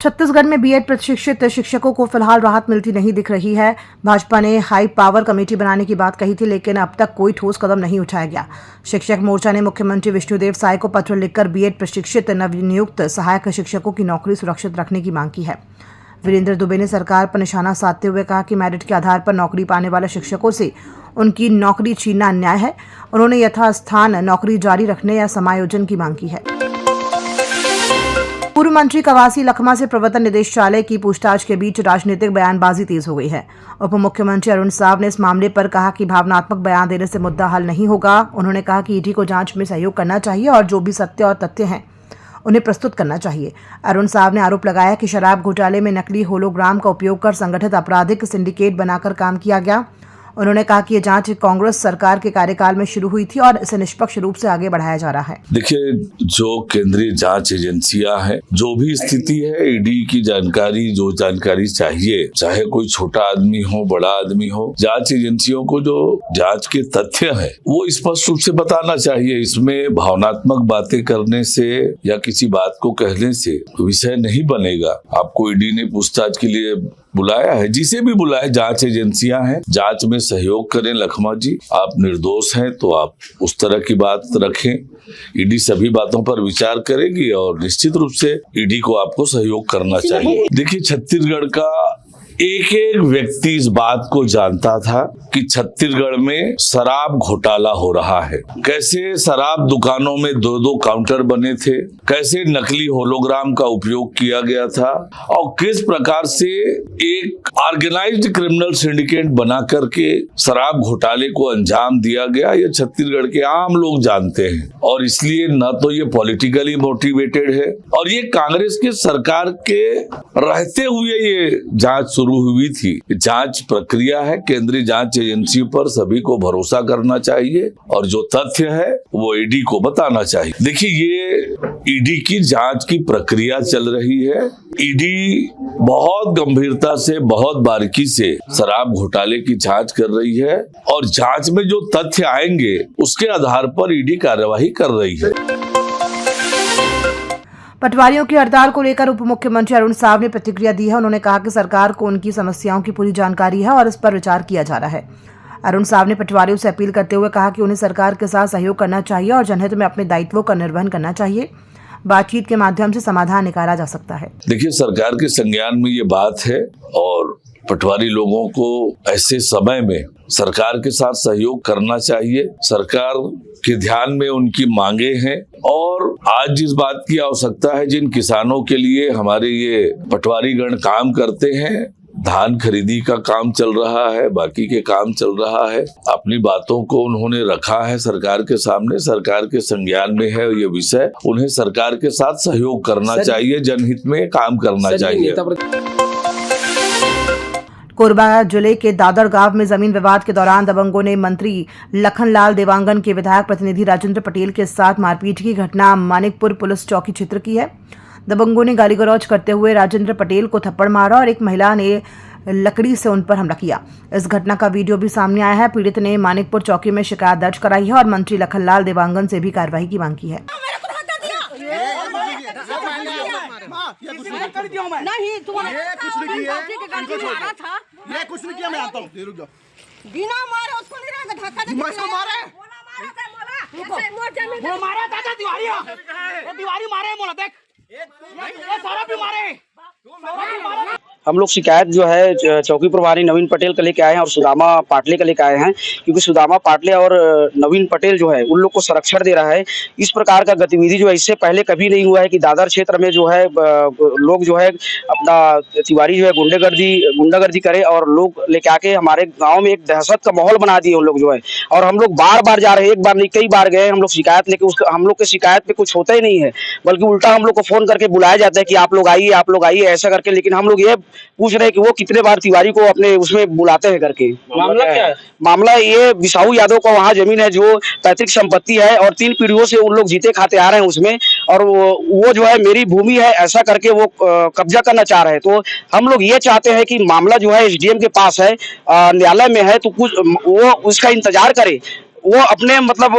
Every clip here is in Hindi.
छत्तीसगढ़ में बीएड प्रशिक्षित शिक्षकों को फिलहाल राहत मिलती नहीं दिख रही है। भाजपा ने हाई पावर कमेटी बनाने की बात कही थी, लेकिन अब तक कोई ठोस कदम नहीं उठाया गया। शिक्षक मोर्चा ने मुख्यमंत्री विष्णुदेव साय को पत्र लिखकर बीएड प्रशिक्षित नवनियुक्त सहायक शिक्षकों की नौकरी सुरक्षित रखने की मांग की है। वीरेंद्र दुबे ने सरकार पर निशाना साधते हुए कहा कि मेरिट के आधार पर नौकरी पाने वाले शिक्षकों से उनकी नौकरी छीनना अन्याय है। उन्होंने यथास्थान नौकरी जारी रखने या समायोजन की मांग की है। पूर्व मंत्री कवासी लखमा से प्रवर्तन निदेशालय की पूछताछ के बीच राजनीतिक बयानबाजी तेज हो गई है। उप मुख्यमंत्री अरुण साव ने इस मामले पर कहा कि भावनात्मक बयान देने से मुद्दा हल नहीं होगा। उन्होंने कहा कि ईडी को जांच में सहयोग करना चाहिए और जो भी सत्य और तथ्य हैं उन्हें प्रस्तुत करना चाहिए। अरुण साव ने आरोप लगाया कि शराब घोटाले में नकली होलोग्राम का उपयोग कर संगठित आपराधिक सिंडिकेट बनाकर काम किया गया। उन्होंने कहा कि ये जांच कांग्रेस सरकार के कार्यकाल में शुरू हुई थी और इसे निष्पक्ष रूप से आगे बढ़ाया जा रहा है। देखिए, जो केंद्रीय जांच एजेंसियां हैं, जो भी स्थिति है, ईडी की जानकारी, जो जानकारी चाहिए, चाहे कोई छोटा आदमी हो, बड़ा आदमी हो, जांच एजेंसियों को जो जांच के तथ्य है वो स्पष्ट रूप से बताना चाहिए। इसमें भावनात्मक बातें करने से या किसी बात को कहने से विषय नहीं बनेगा। आपको ईडी ने पूछताछ के लिए बुलाया है, जिसे भी बुलाए, जांच एजेंसियां हैं, जांच में सहयोग करें। लखमा जी, आप निर्दोष हैं तो आप उस तरह की बात रखें। ईडी सभी बातों पर विचार करेगी और निश्चित रूप से ईडी को आपको सहयोग करना चाहिए। देखिए, छत्तीसगढ़ का एक एक व्यक्ति इस बात को जानता था कि छत्तीसगढ़ में शराब घोटाला हो रहा है। कैसे शराब दुकानों में दो दो काउंटर बने थे, कैसे नकली होलोग्राम का उपयोग किया गया था और किस प्रकार से एक ऑर्गेनाइज्ड क्रिमिनल सिंडिकेट बना करके शराब घोटाले को अंजाम दिया गया। ये छत्तीसगढ़ के आम लोग जानते हैं और इसलिए न तो ये पॉलिटिकली मोटिवेटेड है और ये कांग्रेस के सरकार के रहते हुए ये जांच शुरू हुई थी। जांच प्रक्रिया है, केंद्रीय जांच एजेंसी पर सभी को भरोसा करना चाहिए और जो तथ्य है वो ईडी को बताना चाहिए। देखिए, ये ईडी की जांच की प्रक्रिया चल रही है। ईडी बहुत गंभीरता से, बहुत बारीकी से शराब घोटाले की जांच कर रही है और जांच में जो तथ्य आएंगे उसके आधार पर ईडी कार्यवाही कर रही है। पटवारियों की हड़ताल को लेकर उप मुख्यमंत्री अरुण साव ने प्रतिक्रिया दी है। उन्होंने कहा कि सरकार को उनकी समस्याओं की पूरी जानकारी है और इस पर विचार किया जा रहा है। अरुण साव ने पटवारियों से अपील करते हुए कहा कि उन्हें सरकार के साथ सहयोग करना चाहिए और जनहित में अपने दायित्वों का निर्वहन करना चाहिए। बातचीत के माध्यम से समाधान निकाला जा सकता है। देखिए, सरकार के संज्ञान में ये बात है और पटवारी लोगों को ऐसे समय में सरकार के साथ सहयोग करना चाहिए। सरकार के ध्यान में उनकी मांगे हैं और आज जिस बात की आवश्यकता है, जिन किसानों के लिए हमारे ये पटवारीगण काम करते हैं, धान खरीदी का काम चल रहा है, बाकी के काम चल रहा है, अपनी बातों को उन्होंने रखा है सरकार के सामने। सरकार के संज्ञान में है ये विषय। उन्हें सरकार के साथ सहयोग करना चाहिए, जनहित में काम करना चाहिए। कोरबा जिले के दादर गांव में जमीन विवाद के दौरान दबंगों ने मंत्री लखनलाल देवांगन के विधायक प्रतिनिधि राजेंद्र पटेल के साथ मारपीट की घटना मानिकपुर पुलिस चौकी क्षेत्र की है। दबंगों ने गाली गलौज करते हुए राजेंद्र पटेल को थप्पड़ मारा और एक महिला ने लकड़ी से उन पर हमला किया। इस घटना का वीडियो भी सामने आया है। पीड़ित ने मानिकपुर चौकी में शिकायत दर्ज कराई है और मंत्री लखनलाल देवांगन से भी कार्रवाई की मांग की है। नहीं, कुछ नहीं किया, मैं आता हूँ। रुक जाओ। बिना मारे उसको नहीं रहेगा, धक्का दे। मैं इसको मारे? वो मारा था दीवारी, वो दीवारी मारे मोला, देख ये सारा भी मारे। हम लोग शिकायत जो है चौकी प्रभारी नवीन पटेल का लेके आए हैं और सुदामा पाटले का लेके आए हैं, क्योंकि सुदामा पाटले और नवीन पटेल जो है उन लोग को संरक्षण दे रहा है। इस प्रकार का गतिविधि जो है इससे पहले कभी नहीं हुआ है कि दादर क्षेत्र में जो है लोग जो है अपना तिवारी जो है गुंडागर्दी करे और लोग लेके आके हमारे गाँव में एक दहशत का माहौल बना दिए उन लोग जो है। और हम लोग बार बार जा रहे हैं, एक बार नहीं कई बार गए हम लोग शिकायत लेके। उसका हम लोग के शिकायत पे कुछ होता ही नहीं है, बल्कि उल्टा हम लोग को फोन करके बुलाया जाता है कि आप लोग आइए ऐसा करके। लेकिन हम लोग ये पूछ रहे हैं कि वो कितने बार तिवारी को अपने उसमें बुलाते हैं करके। मामला क्या है? मामला ये बिसाऊ यादव का वहाँ जमीन है जो पैतृक संपत्ति है और 3 पीढ़ियों से उन लोग जीते खाते आ रहे हैं उसमें, और वो जो है मेरी भूमि है ऐसा करके वो कब्जा करना चाह रहे हैं। तो हम लोग ये चाहते हैं कि मामला जो है एसडीएम के पास है, न्यायालय में है, तो कुछ वो उसका इंतजार करे। वो अपने मतलब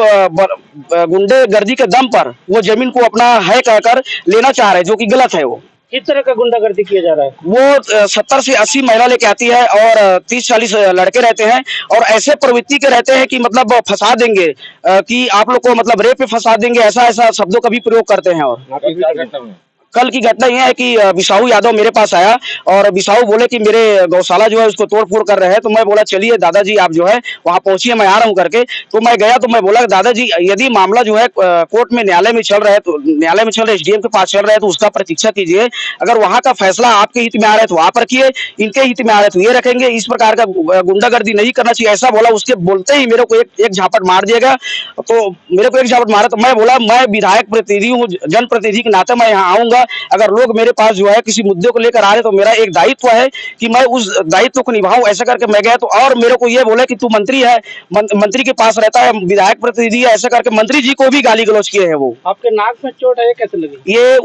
गुंडेगर्दी के दम पर वो जमीन को अपना है कहकर लेना चाह रहे हैं, जो कि गलत है। वो किस तरह का गुंडागर्दी किया जा रहा है? वो 70 से 80 महिला लेके आती है और 30-40 लड़के रहते हैं और ऐसे प्रवृत्ति के रहते हैं कि मतलब फंसा देंगे, कि आप लोग को मतलब रेप पे फंसा देंगे, ऐसा ऐसा शब्दों का भी प्रयोग करते हैं। और कल की घटना यह है कि बिसाऊ यादव मेरे पास आया और बिसाऊ बोले कि मेरे गौशाला जो है उसको तोड़ फोड़ कर रहे हैं। तो मैं बोला चलिए दादाजी आप जो है वहां पहुंचिए, मैं आ रहा हूं करके। तो मैं गया तो मैं बोला दादाजी यदि मामला जो है कोर्ट में न्यायालय में चल रहा है, तो न्यायालय में चल रहा है, एसडीएम के पास चल रहा है, तो उसका प्रतीक्षा कीजिए। अगर वहां का फैसला आपके हित में आ रहा है तो आप रखिए, इनके हित में आ रहा है तो ये रखेंगे। इस प्रकार का गुंडागर्दी नहीं करना चाहिए, ऐसा बोला। उसके बोलते ही मेरे को एक झापट मार दिएगा। तो मेरे को एक झापट मारा तो मैं बोला मैं विधायक प्रतिनिधि हूँ, जनप्रतिनिधि के नाते मैं यहाँ आऊंगा। अगर लोग मेरे पास जो है किसी मुद्दे को लेकर आ रहे तो मेरा एक दायित्व है कि मैं उस दायित्व को निभाऊं। ऐसा करके मैं गया तो और मेरे को ये बोले कि तू मंत्री है, मंत्री के पास रहता है, विधायक प्रतिनिधि है, ऐसा करके मंत्री जी को भी गाली गलौज किए हैं। वो आपके नाक में चोट है, ये कैसे लगी? ये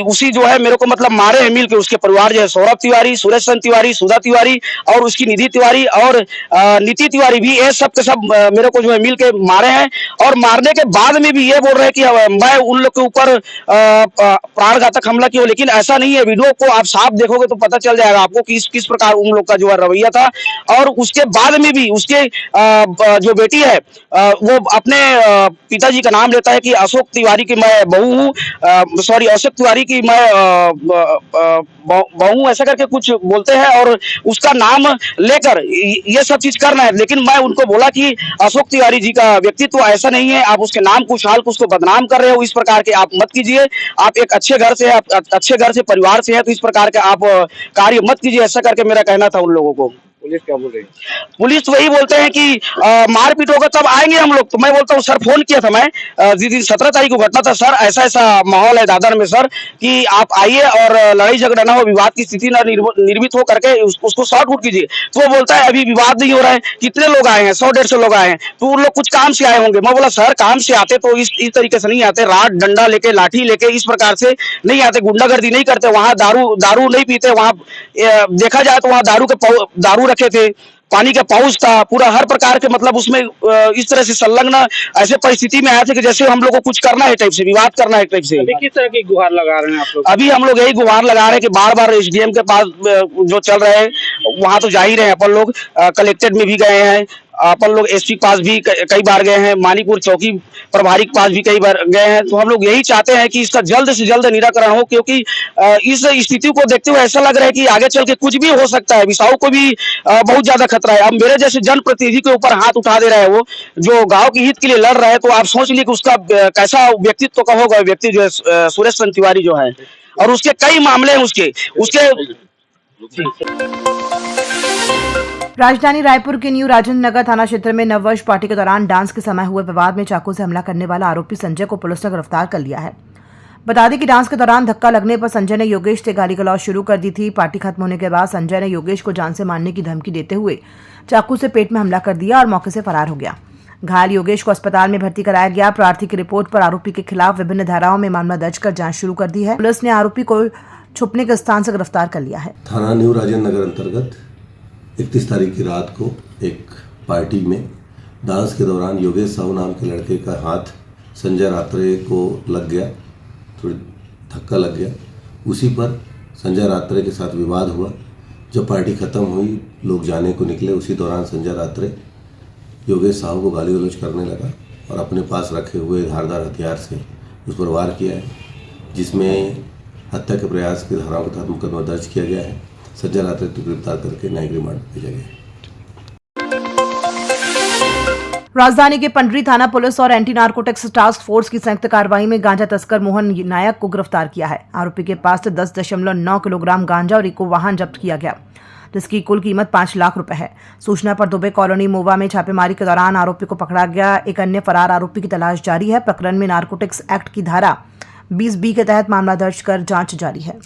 उसी जो है मेरे को मतलब मारे हैं मिल के। उसके परिवार जो है सौरभ तिवारी, सुरेश चंद्र तिवारी, सुधा तिवारी और उसकी निधि तिवारी और नीति तिवारी भी, ये सब के सब मेरे को जो है मिल के मारे हैं। और मारने के बाद में भी ये बोल रहे हैं कि मैं उन लोग के ऊपर प्राणघातक हमला किया, लेकिन ऐसा नहीं है। वीडियो को आप साफ देखोगे तो पता चल जाएगा आपको कि किस प्रकार उन लोग का जो है रवैया था। और उसके बाद में भी उसके जो बेटी है वो अपने पिताजी का नाम लेता है कि अशोक तिवारी की मैं बहू हूँ, सॉरी अशोक तिवारी की मैं बहू हूँ, ऐसा करके कुछ बोलते हैं और उसका नाम लेकर ये सब चीज करना है। लेकिन मैं उनको बोला कि अशोक तिवारी जी का व्यक्तित्व ऐसा नहीं है, आप उसके नाम कुशाल को उसको बदनाम कर रहे हो, इस प्रकार के आप मत कीजिए। आप एक अच्छे घर से, अच्छे घर से, परिवार से है, तो इस प्रकार के आप कार्य मत कीजिए, ऐसा करके मेरा कहना था उन लोगों को। पुलिस क्या बोल रही है? पुलिस तो वही बोलते हैं कि मारपीट होगा तब आएंगे हम लोग। तो मैं बोलता हूँ सर फोन किया था मैं, जिस दिन 17 तारीख को घटना था सर, ऐसा ऐसा माहौल है दादर में सर कि आप आइए और लड़ाई झगड़ा ना हो, विवाद की स्थिति ना निर्मित हो करके उसको शॉर्ट आउट कीजिए। तो वो बोलता है अभी विवाद नहीं हो रहा है, कितने लोग आए हैं, 100-150 लोग आए हैं, तो उन लोग कुछ काम से आए होंगे। मैं बोला सर काम से आते तो इस तरीके से नहीं आते, राड डंडा लेके, लाठी लेके, इस प्रकार से नहीं आते, गुंडागर्दी नहीं करते। वहां दारू नहीं पीते, वहां देखा जाए तो वहां दारू रखे थे, पानी का पाउच था, पूरा हर प्रकार के मतलब उसमें इस तरह से संलग्न ऐसे परिस्थिति में आए थे कि जैसे हम लोग को कुछ करना है टाइप से, विवाद करना है टाइप से। अभी किस तरह की गुहार लगा रहे हैं आप लोग? अभी हम लोग यही गुहार लगा रहे हैं कि बार बार एसडीएम के पास जो चल रहे हैं वहां तो जा ही रहे हैं अपन लोग, कलेक्टेड में भी गए हैं, अपन लोग एसपी के पास भी कई बार गए हैं, मानीपुर चौकी प्रभारी के पास भी कई बार गए हैं। तो हम लोग यही चाहते हैं कि इसका जल्द से जल्द निराकरण हो, क्योंकि इस स्थिति को देखते हुए ऐसा लग रहा है कि आगे चल के कुछ भी हो सकता है। बिसाऊ को भी बहुत ज्यादा खतरा है। अब मेरे जैसे जनप्रतिनिधि के ऊपर हाथ उठा दे रहा है, वो जो गाँव के हित के लिए लड़ रहा है, तो आप सोच लीजिए कि उसका कैसा व्यक्तित्व का होगा। व्यक्ति जो है सुरेश चंद्र तिवारी जो है, और उसके कई मामले हैं उसके। राजधानी रायपुर के न्यू राजेंद्र नगर थाना क्षेत्र में नववर्ष पार्टी के दौरान डांस के समय हुए विवाद में चाकू से हमला करने वाला आरोपी संजय को पुलिस ने गिरफ्तार कर लिया है। बता दें कि डांस के दौरान धक्का लगने पर संजय ने योगेश से गाली गलौज शुरू कर दी थी। पार्टी खत्म होने के बाद संजय ने योगेश को जान से मारने की धमकी देते हुए चाकू से पेट में हमला कर दिया और मौके से फरार हो गया। घायल योगेश को अस्पताल में भर्ती कराया गया। प्रार्थी की रिपोर्ट पर आरोपी के खिलाफ विभिन्न धाराओं में मामला दर्ज कर जाँच शुरू कर दी है। पुलिस ने आरोपी को छुपने के स्थान से गिरफ्तार कर लिया है। थाना न्यू राजेंद्र नगर अंतर्गत 31 तारीख की रात को एक पार्टी में डांस के दौरान योगेश साहू नाम के लड़के का हाथ संजय रात्रे को लग गया, थोड़ी धक्का लग गया। उसी पर संजय रात्रे के साथ विवाद हुआ। जब पार्टी खत्म हुई, लोग जाने को निकले, उसी दौरान संजय रात्रे योगेश साहू को गाली गलौज करने लगा और अपने पास रखे हुए धारदार हथियार से उस पर वार किया है, जिसमें हत्या के प्रयास की धाराओं के तहत मुकदमा दर्ज किया गया है। संजय रात्रे को गिरफ्तार करके न्यायिक रिमांड भेजा गया है। राजधानी के पंडरी थाना पुलिस और एंटी नार्कोटिक्स टास्क फोर्स की संयुक्त कार्रवाई में गांजा तस्कर मोहन नायक को गिरफ्तार किया है। आरोपी के पास से 10.9 किलोग्राम गांजा और इको वाहन जब्त किया गया, जिसकी कुल कीमत 5 लाख रुपए है। सूचना पर दुबे कॉलोनी मोवा में छापेमारी के दौरान आरोपी को पकड़ा गया। एक अन्य फरार आरोपी की तलाश जारी है। प्रकरण में नार्कोटिक्स एक्ट की धारा 20B के तहत मामला दर्ज कर जांच जारी है।